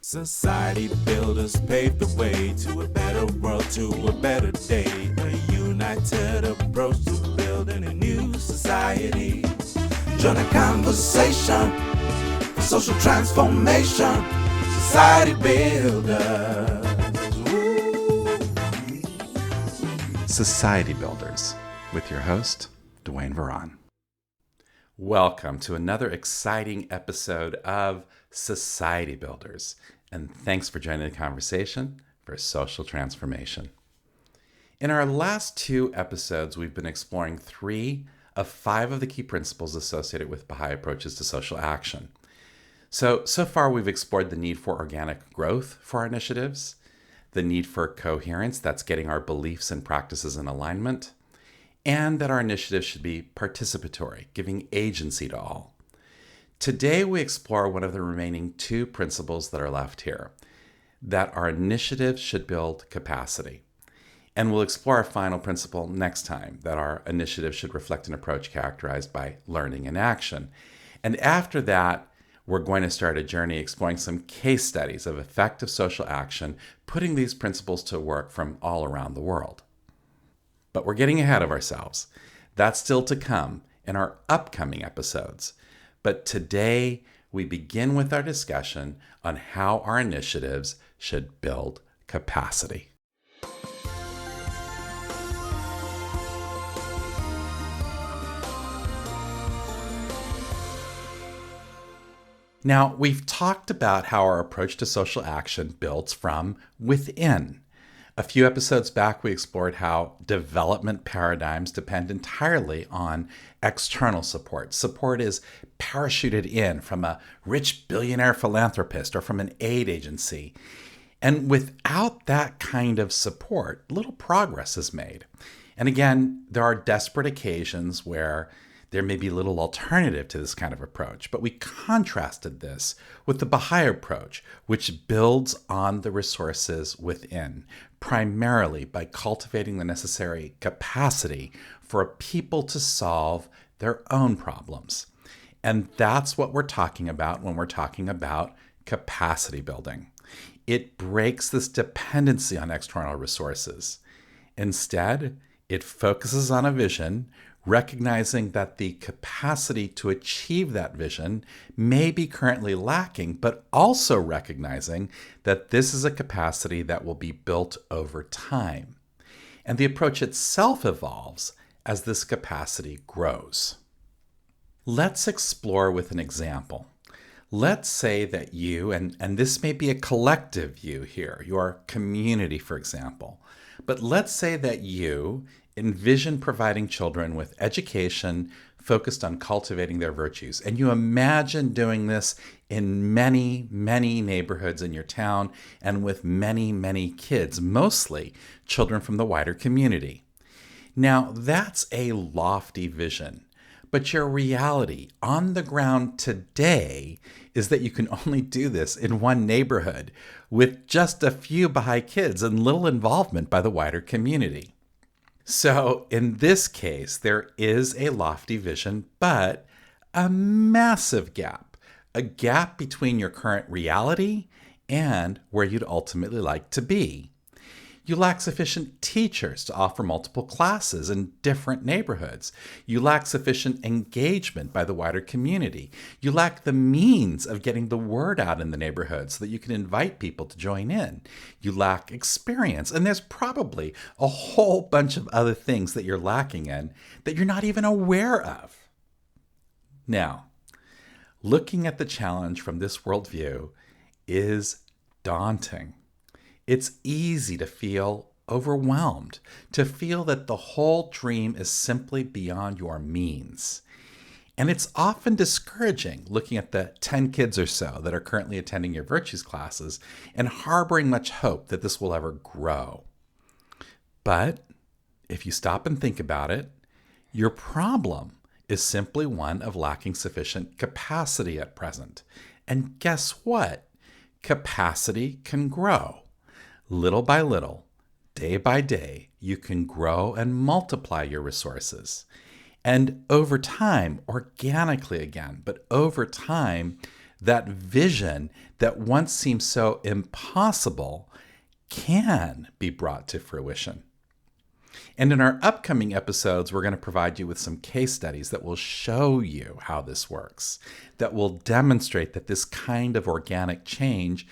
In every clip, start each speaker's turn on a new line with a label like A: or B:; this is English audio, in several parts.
A: Society builders paved the way to a better world, to a better day. A united approach to building a new society. Join a conversation for social transformation. Society builders. Woo.
B: Society Builders with your host, Dwayne Varon. Welcome to another exciting episode of Society Builders, and thanks for joining the conversation for social transformation. In our last two episodes, we've been exploring 3 of 5 of the key principles associated with Baha'i approaches to social action. So far we've explored the need for organic growth for our initiatives, the need for coherence, that's getting our beliefs and practices in alignment, and that our initiatives should be participatory, giving agency to all. Today, we explore one of the remaining 2 principles that are left here, that our initiatives should build capacity. And we'll explore our final principle next time, that our initiatives should reflect an approach characterized by learning and action. And after that, we're going to start a journey exploring some case studies of effective social action, putting these principles to work from all around the world. But we're getting ahead of ourselves. That's still to come in our upcoming episodes. But today, we begin with our discussion on how our initiatives should build capacity. Now, we've talked about how our approach to social action builds from within. A few episodes back, we explored how development paradigms depend entirely on external support. Support is parachuted in from a rich billionaire philanthropist or from an aid agency. And without that kind of support, little progress is made. And again, there are desperate occasions where there may be little alternative to this kind of approach, but we contrasted this with the Baha'i approach, which builds on the resources within, primarily by cultivating the necessary capacity for a people to solve their own problems. And that's what we're talking about when we're talking about capacity building. It breaks this dependency on external resources. Instead, it focuses on a vision, recognizing that the capacity to achieve that vision may be currently lacking, but also recognizing that this is a capacity that will be built over time. And the approach itself evolves as this capacity grows. Let's explore with an example. Let's say that you, and this may be a collective you here, your community, for example, but let's say that you envision providing children with education focused on cultivating their virtues. And you imagine doing this in many, many neighborhoods in your town and with many, many kids, mostly children from the wider community. Now, that's a lofty vision, but your reality on the ground today is that you can only do this in one neighborhood with just a few Baha'i kids and little involvement by the wider community. So in this case, there is a lofty vision, but a massive gap, a gap between your current reality and where you'd ultimately like to be. You lack sufficient teachers to offer multiple classes in different neighborhoods. You lack sufficient engagement by the wider community. You lack the means of getting the word out in the neighborhood so that you can invite people to join in. You lack experience, and there's probably a whole bunch of other things that you're lacking in that you're not even aware of. Now, looking at the challenge from this worldview is daunting. It's easy to feel overwhelmed, to feel that the whole dream is simply beyond your means. And it's often discouraging looking at the 10 kids or so that are currently attending your virtues classes and harboring much hope that this will ever grow. But if you stop and think about it, your problem is simply one of lacking sufficient capacity at present. And guess what? Capacity can grow. Little by little, day by day, you can grow and multiply your resources. And over time, organically again, but over time, that vision that once seemed so impossible can be brought to fruition. And in our upcoming episodes, we're going to provide you with some case studies that will show you how this works, that will demonstrate that this kind of organic change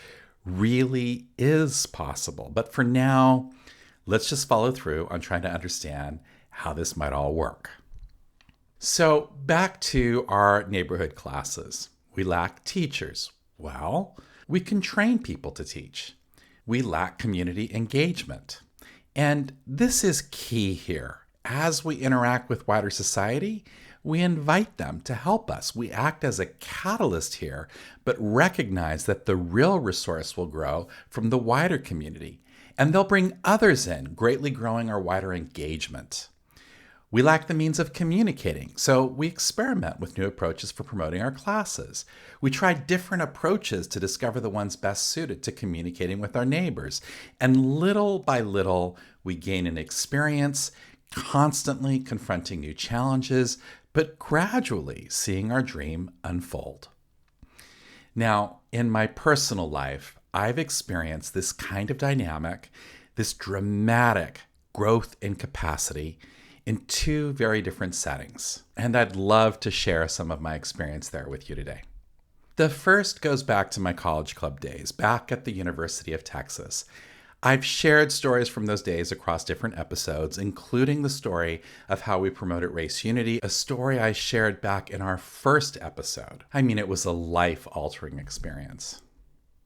B: really is possible. But for now, let's just follow through on trying to understand how this might all work. So back to our neighborhood classes. We lack teachers. Well, we can train people to teach. We lack community engagement. And this is key here. As we interact with wider society, we invite them to help us. We act as a catalyst here, but recognize that the real resource will grow from the wider community, and they'll bring others in, greatly growing our wider engagement. We lack the means of communicating, so we experiment with new approaches for promoting our classes. We try different approaches to discover the ones best suited to communicating with our neighbors. And little by little, we gain an experience, constantly confronting new challenges, but gradually seeing our dream unfold. Now, in my personal life, I've experienced this kind of dynamic, this dramatic growth in capacity, in two very different settings, and I'd love to share some of my experience there with you today. The first goes back to my college club days, back at the University of Texas. I've shared stories from those days across different episodes, including the story of how we promoted race unity, a story I shared back in our first episode. I mean, it was a life-altering experience.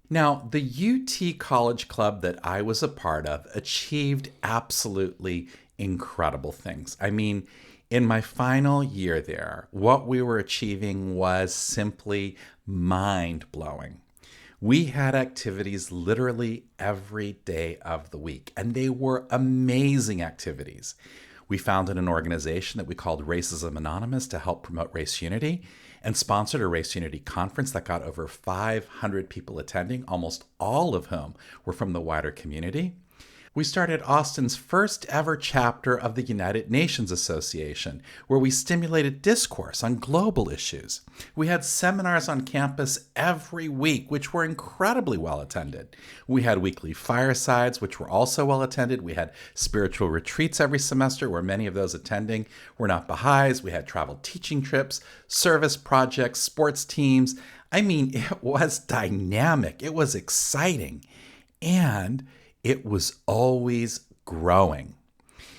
B: Now, the UT College Club that I was a part of achieved absolutely incredible things. I mean, in my final year there, what we were achieving was simply mind-blowing. We had activities literally every day of the week, and they were amazing activities. We founded an organization that we called Racism Anonymous to help promote race unity, and sponsored a race unity conference that got over 500 people attending, almost all of whom were from the wider community. We started Austin's first ever chapter of the United Nations Association, where we stimulated discourse on global issues. We had seminars on campus every week, which were incredibly well attended. We had weekly firesides, which were also well attended. We had spiritual retreats every semester, where many of those attending were not Baha'is. We had travel teaching trips, service projects, sports teams. I mean, it was dynamic. It was exciting. And it was always growing.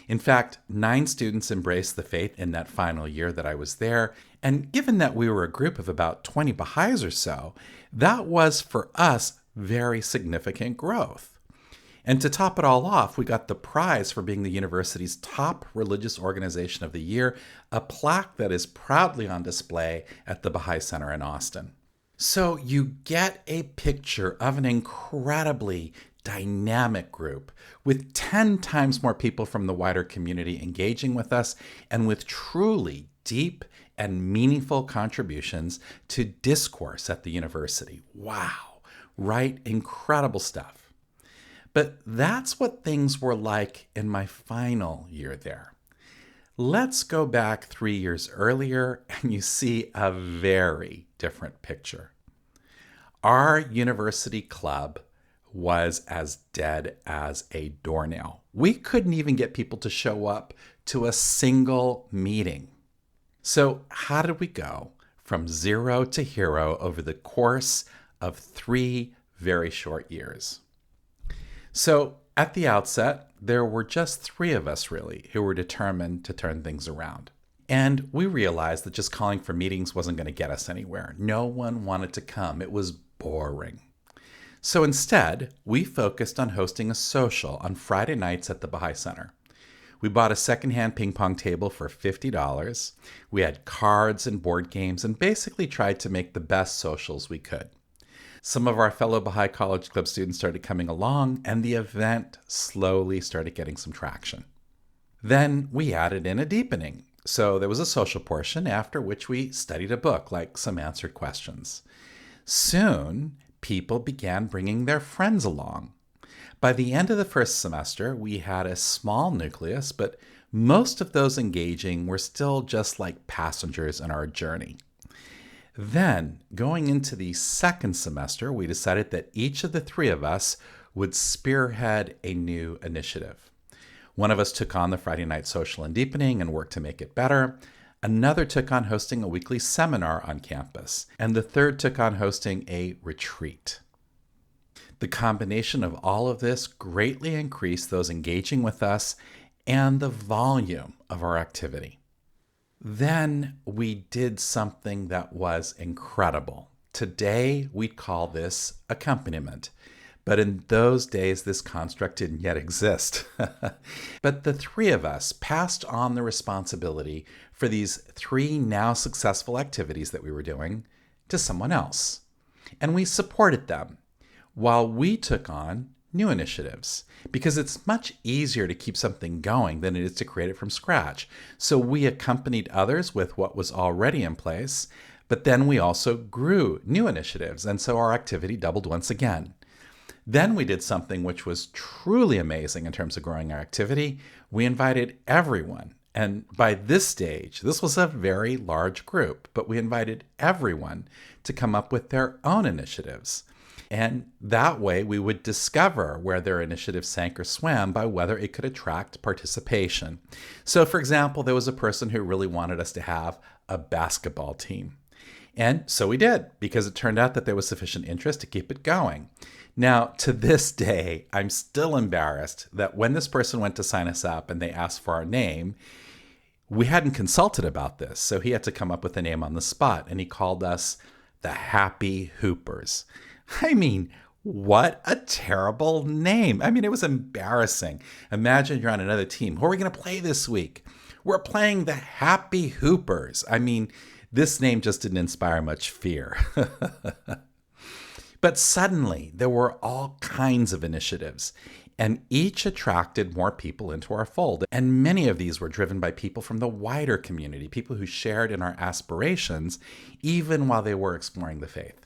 B: In fact, 9 students embraced the faith in that final year that I was there, and given that we were a group of about 20 Baha'is or so, that was for us very significant growth. And to top it all off, we got the prize for being the university's top religious organization of the year, a plaque that is proudly on display at the Baha'i Center in Austin. So you get a picture of an incredibly dynamic group with 10 times more people from the wider community engaging with us, and with truly deep and meaningful contributions to discourse at the university. Wow, right? Incredible stuff. But that's what things were like in my final year there. Let's go back 3 years earlier, and you see a very different picture. Our university club was as dead as a doornail. We couldn't even get people to show up to a single meeting. So how did we go from zero to hero over the course of 3 very short years? So at the outset, there were just 3 of us really who were determined to turn things around. And we realized that just calling for meetings wasn't going to get us anywhere. No one wanted to come. It was boring. So instead, we focused on hosting a social on Friday nights at the Baha'i Center. We bought a secondhand ping pong table for $50. We had cards and board games and basically tried to make the best socials we could. Some of our fellow Baha'i College Club students started coming along, and the event slowly started getting some traction. Then we added in a deepening. So there was a social portion, after which we studied a book, like some answered questions. Soon, people began bringing their friends along. By the end of the first semester, we had a small nucleus, but most of those engaging were still just like passengers in our journey. Then, going into the second semester, we decided that each of the three of us would spearhead a new initiative. One of us took on the Friday night social and deepening and worked to make it better. Another took on hosting a weekly seminar on campus. And the third took on hosting a retreat. The combination of all of this greatly increased those engaging with us and the volume of our activity. Then we did something that was incredible. Today, we'd call this accompaniment. But in those days, this construct didn't yet exist. But the three of us passed on the responsibility for these three now successful activities that we were doing to someone else. And we supported them while we took on new initiatives, because it's much easier to keep something going than it is to create it from scratch. So we accompanied others with what was already in place, but then we also grew new initiatives, and so our activity doubled once again. Then we did something which was truly amazing in terms of growing our activity. We invited everyone, and by this stage, this was a very large group, but we invited everyone to come up with their own initiatives. And that way we would discover where their initiative sank or swam by whether it could attract participation. So for example, there was a person who really wanted us to have a basketball team. And so we did, because it turned out that there was sufficient interest to keep it going. Now, to this day, I'm still embarrassed that when this person went to sign us up and they asked for our name, we hadn't consulted about this. So he had to come up with a name on the spot, and he called us the Happy Hoopers. I mean, what a terrible name. I mean, it was embarrassing. Imagine you're on another team. Who are we going to play this week? We're playing the Happy Hoopers. I mean, this name just didn't inspire much fear. But suddenly, there were all kinds of initiatives, and each attracted more people into our fold. And many of these were driven by people from the wider community, people who shared in our aspirations, even while they were exploring the faith.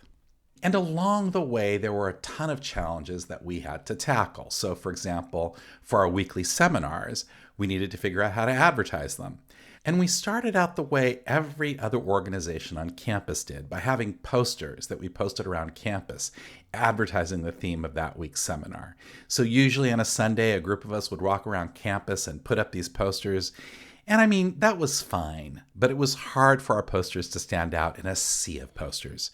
B: And along the way, there were a ton of challenges that we had to tackle. So for example, for our weekly seminars, we needed to figure out how to advertise them. And we started out the way every other organization on campus did, by having posters that we posted around campus, advertising the theme of that week's seminar. So usually on a Sunday, a group of us would walk around campus and put up these posters. And I mean, that was fine, but it was hard for our posters to stand out in a sea of posters.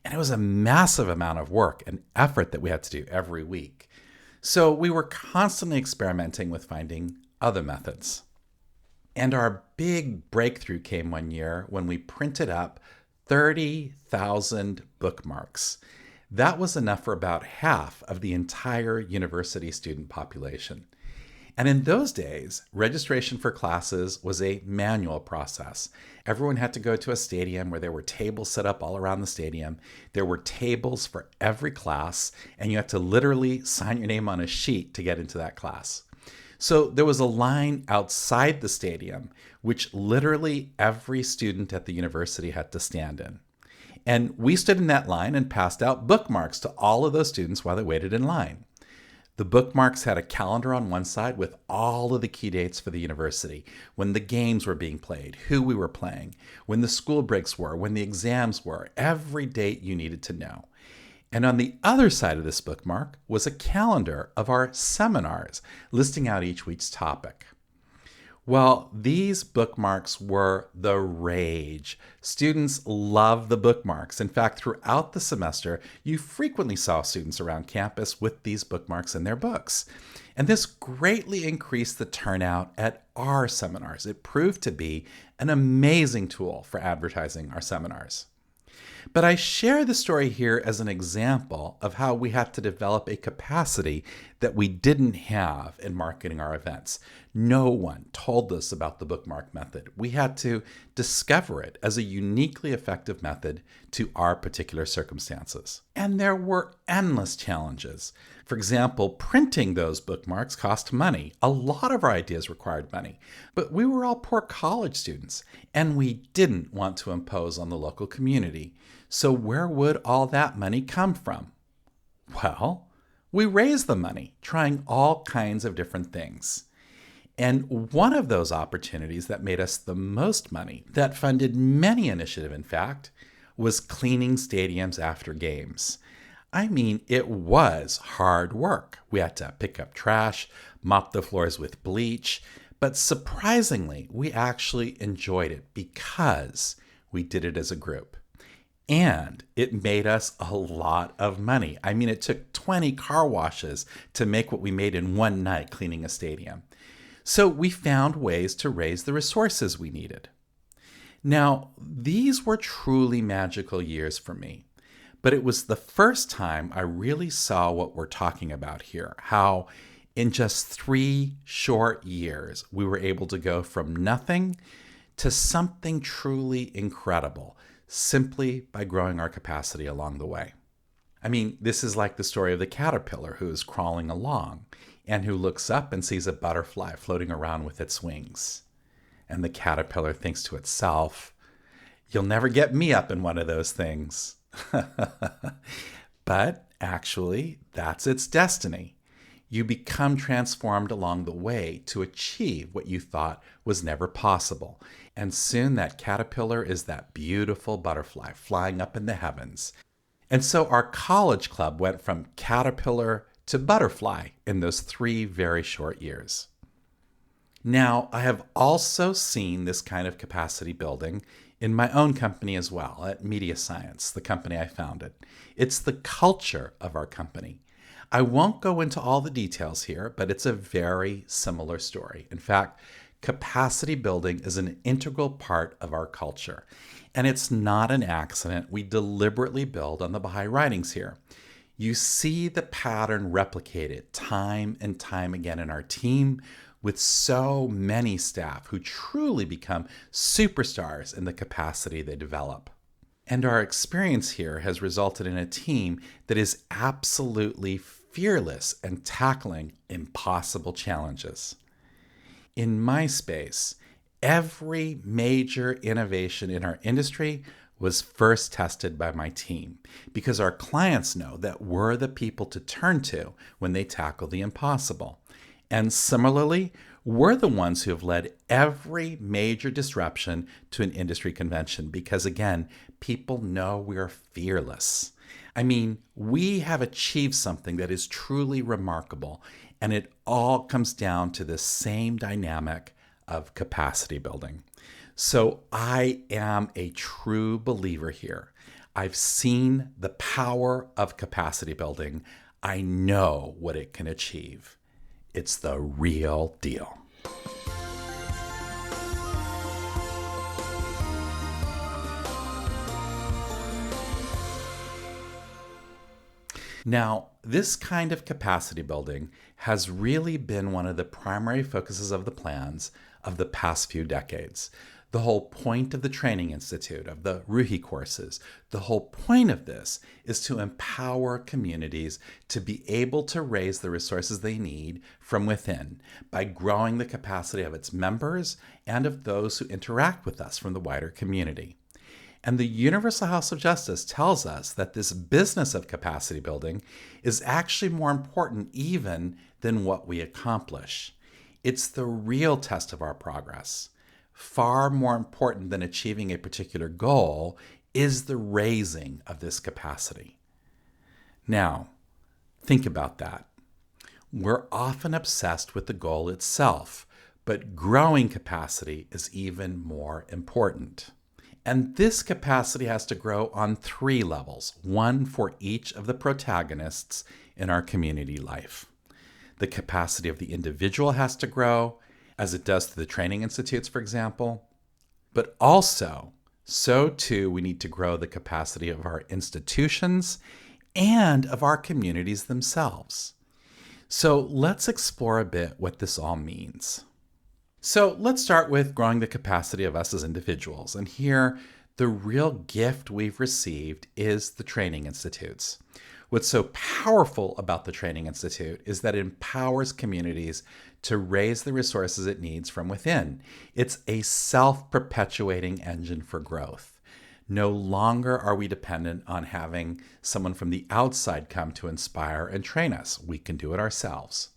B: And it was a massive amount of work and effort that we had to do every week. So we were constantly experimenting with finding other methods. And our big breakthrough came one year when we printed up 30,000 bookmarks. That was enough for about half of the entire university student population. And in those days, registration for classes was a manual process. Everyone had to go to a stadium where there were tables set up all around the stadium. There were tables for every class, and you had to literally sign your name on a sheet to get into that class. So there was a line outside the stadium, which literally every student at the university had to stand in. And we stood in that line and passed out bookmarks to all of those students while they waited in line. The bookmarks had a calendar on one side with all of the key dates for the university, when the games were being played, who we were playing, when the school breaks were, when the exams were, every date you needed to know. And on the other side of this bookmark was a calendar of our seminars, listing out each week's topic. Well, these bookmarks were the rage. Students love the bookmarks. In fact, throughout the semester, you frequently saw students around campus with these bookmarks in their books. And this greatly increased the turnout at our seminars. It proved to be an amazing tool for advertising our seminars. But I share the story here as an example of how we had to develop a capacity that we didn't have in marketing our events. No one told us about the bookmark method. We had to discover it as a uniquely effective method to our particular circumstances. And there were endless challenges. For example, printing those bookmarks cost money. A lot of our ideas required money. But we were all poor college students, and we didn't want to impose on the local community. So where would all that money come from? Well, we raised the money, trying all kinds of different things. And one of those opportunities that made us the most money, that funded many initiatives, in fact, was cleaning stadiums after games. I mean, it was hard work. We had to pick up trash, mop the floors with bleach, but surprisingly, we actually enjoyed it because we did it as a group. And it made us a lot of money. I mean, it took 20 car washes to make what we made in one night cleaning a stadium. So we found ways to raise the resources we needed. Now, these were truly magical years for me, but it was the first time I really saw what we're talking about here, how in just 3 short years, we were able to go from nothing to something truly incredible, simply by growing our capacity along the way. I mean, this is like the story of the caterpillar who is crawling along and who looks up and sees a butterfly floating around with its wings. And the caterpillar thinks to itself, "You'll never get me up in one of those things." But actually, that's its destiny. You become transformed along the way to achieve what you thought was never possible. And soon that caterpillar is that beautiful butterfly flying up in the heavens. And so our college club went from caterpillar to butterfly in those 3 very short years. Now, I have also seen this kind of capacity building in my own company as well, at Media Science, the company I founded. It's the culture of our company. I won't go into all the details here, but it's a very similar story. In fact, capacity building is an integral part of our culture. And it's not an accident. We deliberately build on the Baha'i writings here. You see the pattern replicated time and time again in our team with so many staff who truly become superstars in the capacity they develop. And our experience here has resulted in a team that is absolutely fearless in tackling impossible challenges. In my space, every major innovation in our industry was first tested by my team because our clients know that we're the people to turn to when they tackle the impossible. And similarly, we're the ones who have led every major disruption to an industry convention because, again, people know we're fearless. I mean, we have achieved something that is truly remarkable, and it all comes down to the same dynamic of capacity building. So I am a true believer here. I've seen the power of capacity building. I know what it can achieve. It's the real deal. Now, this kind of capacity building has really been one of the primary focuses of the plans of the past few decades. The whole point of the Training Institute, of the Ruhi courses, the whole point of this is to empower communities to be able to raise the resources they need from within by growing the capacity of its members and of those who interact with us from the wider community. And the Universal House of Justice tells us that this business of capacity building is actually more important even than what we accomplish. It's the real test of our progress. Far more important than achieving a particular goal is the raising of this capacity. Now, think about that. We're often obsessed with the goal itself, but growing capacity is even more important. And this capacity has to grow on 3 levels, one for each of the protagonists in our community life. The capacity of the individual has to grow, as it does through the training institutes, for example. But also, so too, we need to grow the capacity of our institutions and of our communities themselves. So let's explore a bit what this all means. So let's start with growing the capacity of us as individuals. And here, the real gift we've received is the training institutes. What's so powerful about the Training Institute is that it empowers communities to raise the resources it needs from within. It's a self-perpetuating engine for growth. No longer are we dependent on having someone from the outside come to inspire and train us. We can do it ourselves.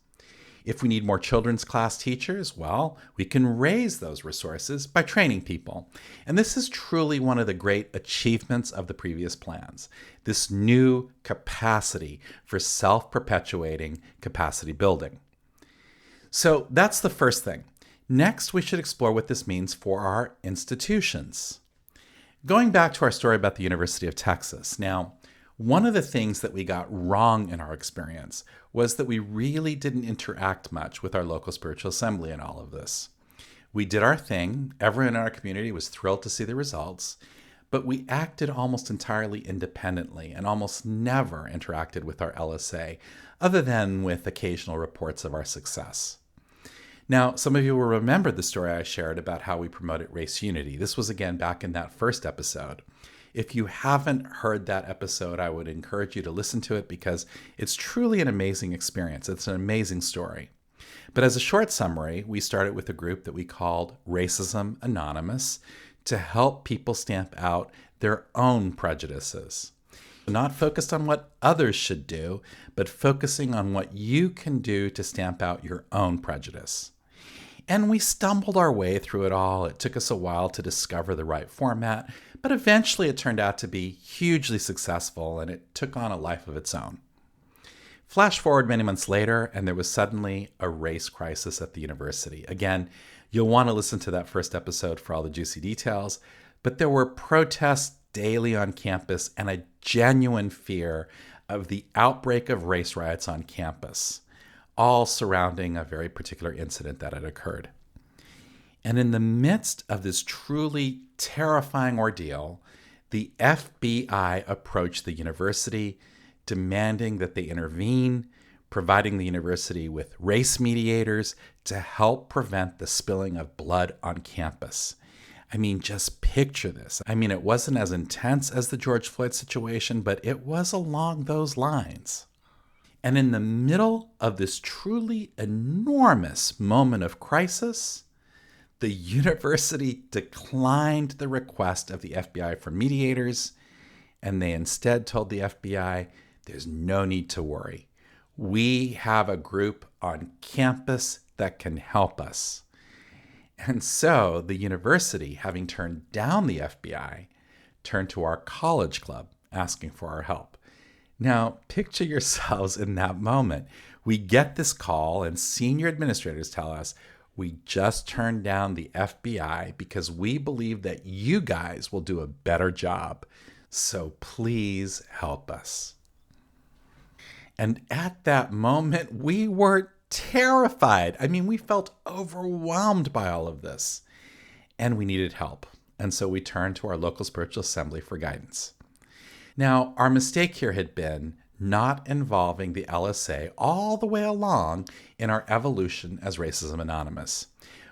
B: If we need more children's class teachers, well, we can raise those resources by training people. And this is truly one of the great achievements of the previous plans, this new capacity for self-perpetuating capacity building. So that's the first thing. Next, we should explore what this means for our institutions. Going back to our story about the University of Texas. Now, one of the things that we got wrong in our experience was that we really didn't interact much with our local spiritual assembly in all of this. We did our thing. Everyone in our community was thrilled to see the results, but we acted almost entirely independently and almost never interacted with our LSA, other than with occasional reports of our success. Now, some of you will remember the story I shared about how we promoted race unity. This was again back in that first episode. If you haven't heard that episode, I would encourage you to listen to it because it's truly an amazing experience. It's an amazing story. But as a short summary, we started with a group that we called Racism Anonymous to help people stamp out their own prejudices. Not focused on what others should do, but focusing on what you can do to stamp out your own prejudice. And we stumbled our way through it all. It took us a while to discover the right format, but eventually it turned out to be hugely successful and it took on a life of its own. Flash forward many months later, and there was suddenly a race crisis at the university. Again, you'll want to listen to that first episode for all the juicy details, but there were protests daily on campus and a genuine fear of the outbreak of race riots on campus, all surrounding a very particular incident that had occurred. And in the midst of this truly terrifying ordeal, the FBI approached the university, demanding that they intervene, providing the university with race mediators to help prevent the spilling of blood on campus. I mean, just picture this. I mean, it wasn't as intense as the George Floyd situation, but it was along those lines. And in the middle of this truly enormous moment of crisis, the university declined the request of the FBI for mediators, and they instead told the FBI, there's no need to worry. We have a group on campus that can help us. And so the university, having turned down the FBI, turned to our college club asking for our help. Now, picture yourselves in that moment. We get this call and senior administrators tell us, we just turned down the FBI because we believe that you guys will do a better job. So please help us. And at that moment, we were terrified. I mean, we felt overwhelmed by all of this. And we needed help. And so we turned to our local spiritual assembly for guidance. Now, our mistake here had been not involving the LSA all the way along in our evolution as Racism Anonymous.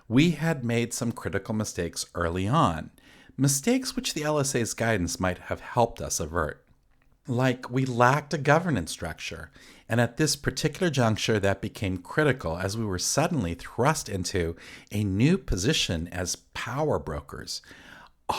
B: We had made some critical mistakes early on, mistakes which the LSA's guidance might have helped us avert. Like we lacked a governance structure, and at this particular juncture that became critical as we were suddenly thrust into a new position as power brokers.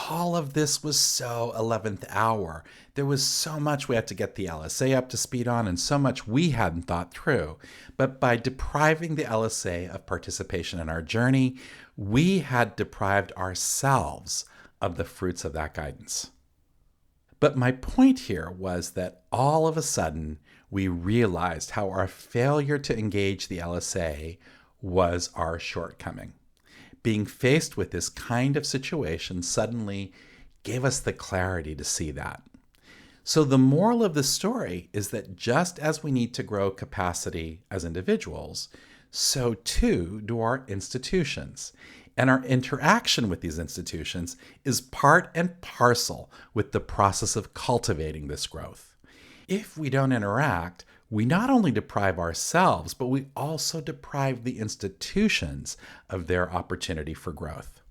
B: All of this was so 11th hour. There was so much we had to get the LSA up to speed on and so much we hadn't thought through. But by depriving the LSA of participation in our journey, we had deprived ourselves of the fruits of that guidance. But my point here was that all of a sudden, we realized how our failure to engage the LSA was our shortcoming. Being faced with this kind of situation suddenly gave us the clarity to see that. So the moral of the story is that just as we need to grow capacity as individuals, so too do our institutions. And our interaction with these institutions is part and parcel with the process of cultivating this growth. If we don't interact, we not only deprive ourselves, but we also deprive the institutions of their opportunity for growth.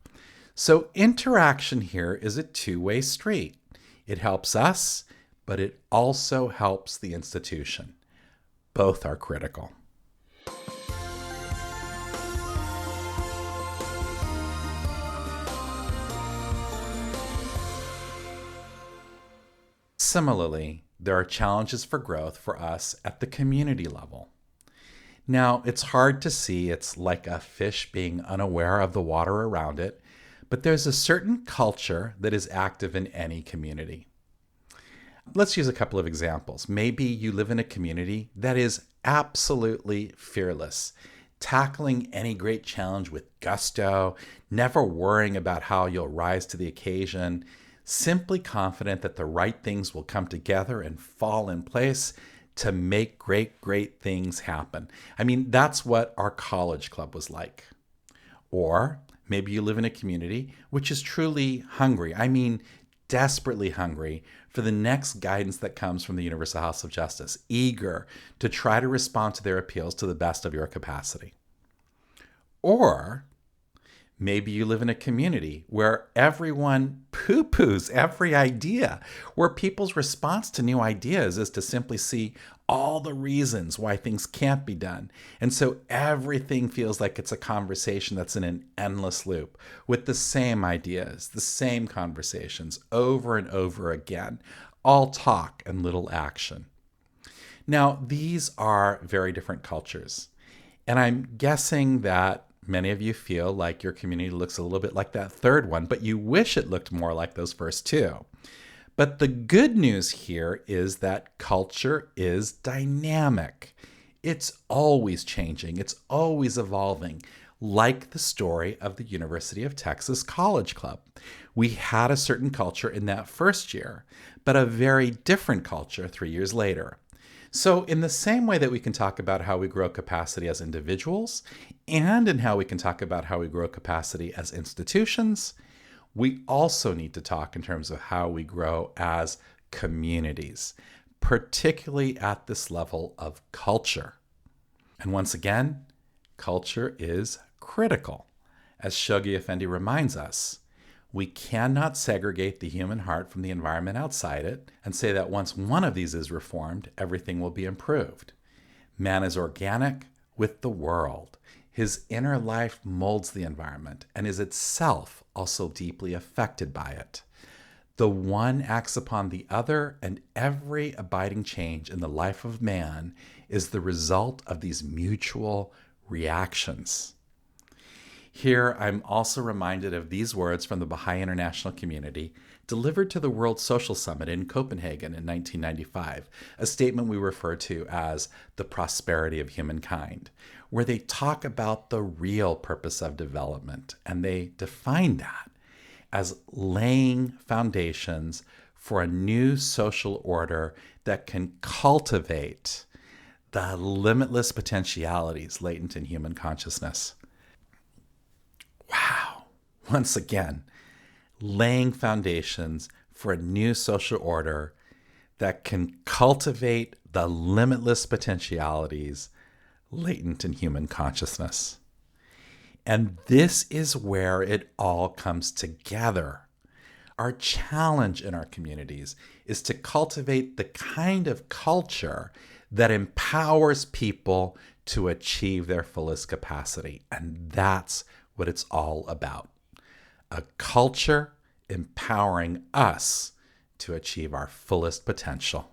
B: So interaction here is a two-way street. It helps us, but it also helps the institution. Both are critical. Similarly, there are challenges for growth for us at the community level. Now, it's hard to see. It's like a fish being unaware of the water around it, but there's a certain culture that is active in any community. Let's use a couple of examples. Maybe you live in a community that is absolutely fearless, tackling any great challenge with gusto, never worrying about how you'll rise to the occasion, simply confident that the right things will come together and fall in place to make great, great things happen. I mean, that's what our college club was like. Or maybe you live in a community which is truly hungry. I mean, desperately hungry for the next guidance that comes from the Universal House of Justice, eager to try to respond to their appeals to the best of your capacity. Or maybe you live in a community where everyone poo-poos every idea, where people's response to new ideas is to simply see all the reasons why things can't be done. And so everything feels like it's a conversation that's in an endless loop with the same ideas, the same conversations over and over again, all talk and little action. Now, these are very different cultures. And I'm guessing that many of you feel like your community looks a little bit like that third one, but you wish it looked more like those first two. But the good news here is that culture is dynamic. It's always changing. It's always evolving, like the story of the University of Texas College Club. We had a certain culture in that first year, but a very different culture 3 years later. So in the same way that we can talk about how we grow capacity as individuals, and in how we can talk about how we grow capacity as institutions, we also need to talk in terms of how we grow as communities, particularly at this level of culture. And once again, culture is critical. As Shoghi Effendi reminds us, we cannot segregate the human heart from the environment outside it and say that once one of these is reformed, everything will be improved. Man is organic with the world. His inner life molds the environment and is itself also deeply affected by it. The one acts upon the other, and every abiding change in the life of man is the result of these mutual reactions. Here, I'm also reminded of these words from the Baha'i International Community, delivered to the World Social Summit in Copenhagen in 1995, a statement we refer to as the prosperity of humankind, where they talk about the real purpose of development, and they define that as laying foundations for a new social order that can cultivate the limitless potentialities latent in human consciousness. Wow. Once again, laying foundations for a new social order that can cultivate the limitless potentialities latent in human consciousness. And this is where it all comes together. Our challenge in our communities is to cultivate the kind of culture that empowers people to achieve their fullest capacity. And that's what it's all about. A culture empowering us to achieve our fullest potential.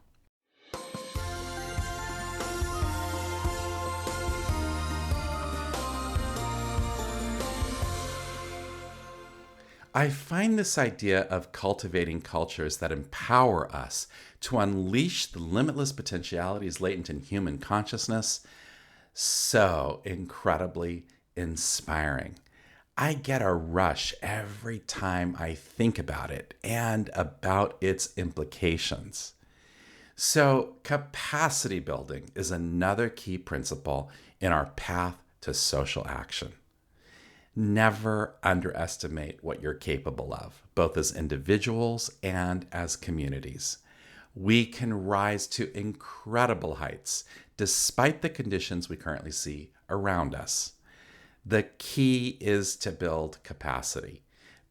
B: I find this idea of cultivating cultures that empower us to unleash the limitless potentialities latent in human consciousness so incredibly inspiring. I get a rush every time I think about it and about its implications. So, capacity building is another key principle in our path to social action. Never underestimate what you're capable of, both as individuals and as communities. We can rise to incredible heights despite the conditions we currently see around us. The key is to build capacity,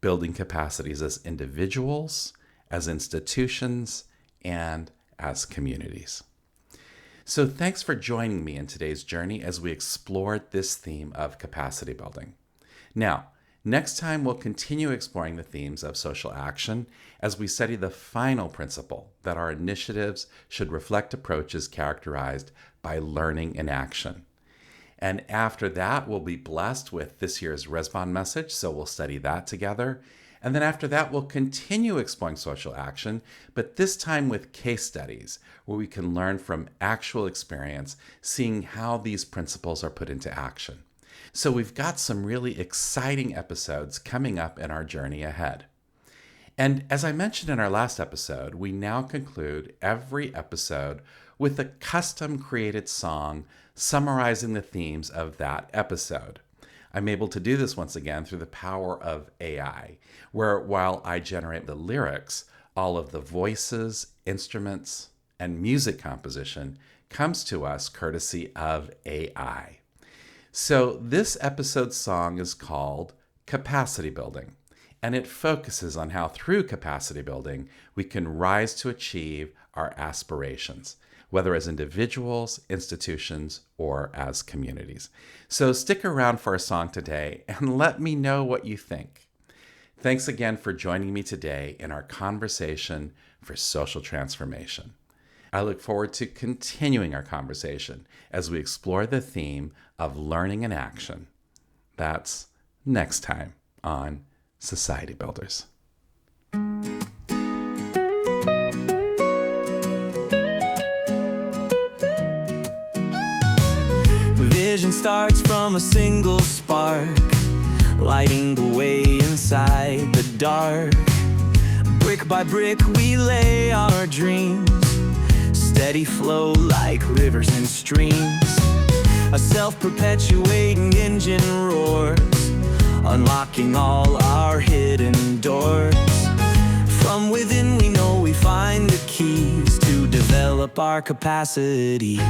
B: building capacities as individuals, as institutions, and as communities. So thanks for joining me in today's journey as we explored this theme of capacity building. Now, next time we'll continue exploring the themes of social action as we study the final principle that our initiatives should reflect approaches characterized by learning in action. And after that, we'll be blessed with this year's Resbon message, so we'll study that together. And then after that, we'll continue exploring social action, but this time with case studies, where we can learn from actual experience, seeing how these principles are put into action. So we've got some really exciting episodes coming up in our journey ahead. And as I mentioned in our last episode, we now conclude every episode with a custom-created song summarizing the themes of that episode. I'm able to do this once again through the power of AI, where while I generate the lyrics, all of the voices, instruments, and music composition comes to us courtesy of AI. So this episode's song is called Capacity Building, and it focuses on how through capacity building we can rise to achieve our aspirations, whether as individuals, institutions, or as communities. So stick around for our song today and let me know what you think. Thanks again for joining me today in our conversation for social transformation. I look forward to continuing our conversation as we explore the theme of learning and action. That's next time on Society Builders.
C: Vision starts from a single spark, lighting the way inside the dark. Brick by brick we lay our dreams, steady flow like rivers and streams. A self-perpetuating engine roars, unlocking all our hidden doors. From within we know we find the keys to develop our capacities.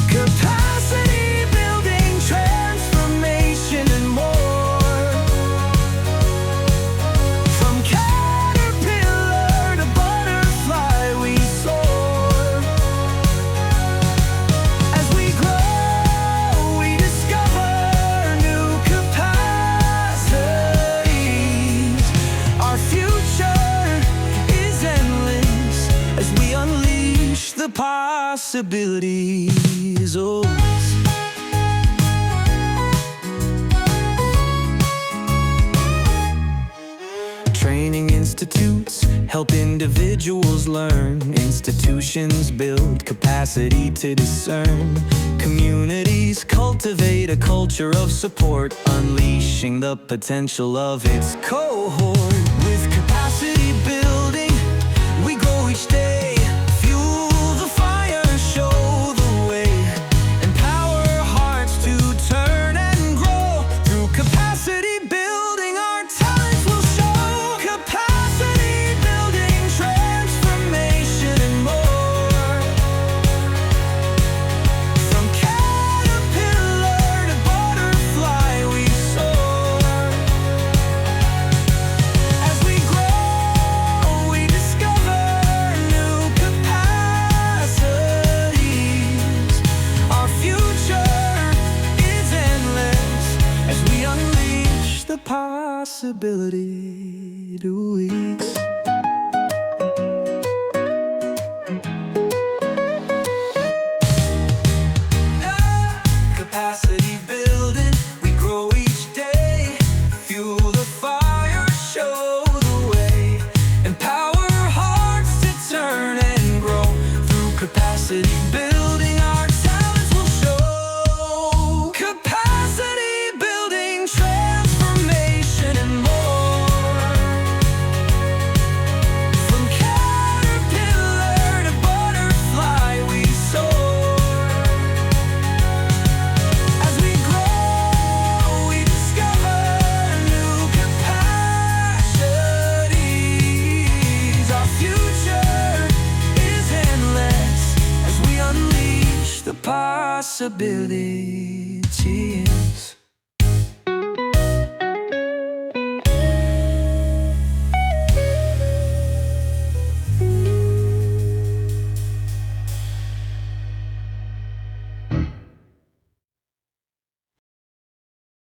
C: Capacity building, transformation and more. From caterpillar to butterfly we soar. As we grow, we discover new capacities. Our future is endless as we unleash the possibilities. Oh. Training institutes help individuals learn. Institutions build capacity to discern. Communities cultivate a culture of support, unleashing the potential of its cohort. With capacity building, we grow each day. Fuel the fire, show the way. Empower hearts to turn and grow. Through capacity building, our talents will show. Capacity building, transformation and more. From caterpillar to butterfly we soar. As we grow, we discover new capacities. Our future is endless as we unleash the possibilities. Capacity building, we grow each day. Fuel the fire, show the way. Empower hearts to turn and grow. Through capacity building, our talents will show. Capacity building, transformation and more. From caterpillar to butterfly we soar. As we grow, we discover new capacities. Our future is endless as we unleash the possibilities.